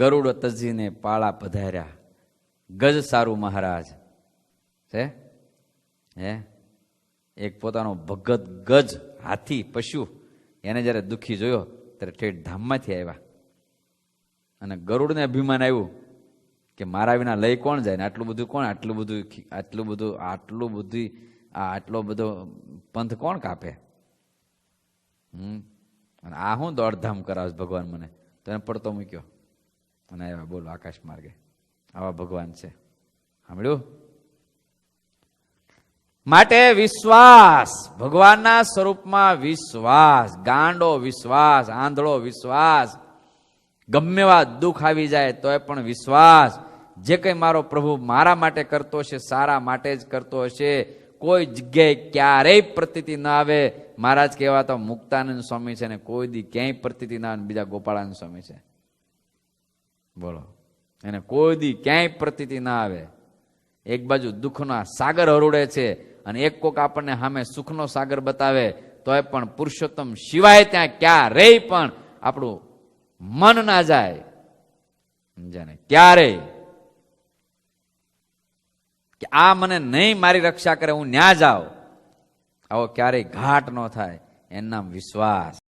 ગરુડ તજીને પાળા પધાર્યા. ગજ સારું મહારાજ છે હે. એક પોતાનો ભગત ગજ હાથી પશુ એને જયારે દુઃખી જોયો ત્યારે ઠેઠ ધામમાંથી આવ્યા. અને ગરુડને અભિમાન આવ્યું કે મારા વિના લઈ કોણ જાય ને આટલું બધું કોણ આટલો બધો પંથ કોણ કાપે. અને આ હું દોડધામ કરાવ ભગવાન મને, તો એને પડતો મૂક્યો અને આવ્યા. બોલો આકાશ માર્ગે આવા ભગવાન છે. સાંભળ્યું? માટે વિશ્વાસ, ભગવાનના સ્વરૂપમાં વિશ્વાસ, ગાંડો વિશ્વાસ, આંધળો વિશ્વાસ, ગમે એવા દુઃખ આવી જાય તોય પણ વિશ્વાસ. જે કંઈ મારો પ્રભુ મારા માટે કરતો હશે સારા માટે જ કરતો હશે. કોઈ જગ્યાએ ક્યારેય પ્રતીતિ ના આવે. મહારાજ કહેવાતા મુક્તાનંદ સ્વામી છે ને કોઈ દી ક્યાંય પ્રતીતિ ના આવે. બીજા ગોપાળાનંદ સ્વામી છે, બોલો, એને કોઈ દી ક્યાંય પ્રતીતિ ના આવે. એક બાજુ દુઃખના સાગર હરોડે છે અને એક કોક આપણને સામે સુખનો સાગર બતાવે તોય પણ પુરુષોત્તમ સિવાય ત્યાં ક્યારેય પણ આપણું મન ના જાય. સમજાને? ક્યારેય કે આ મને નહીં મારી રક્ષા કરે હું ન્યા જાઉં, આવો ક્યારેય ઘાટ ન થાય. એનું નામ વિશ્વાસ.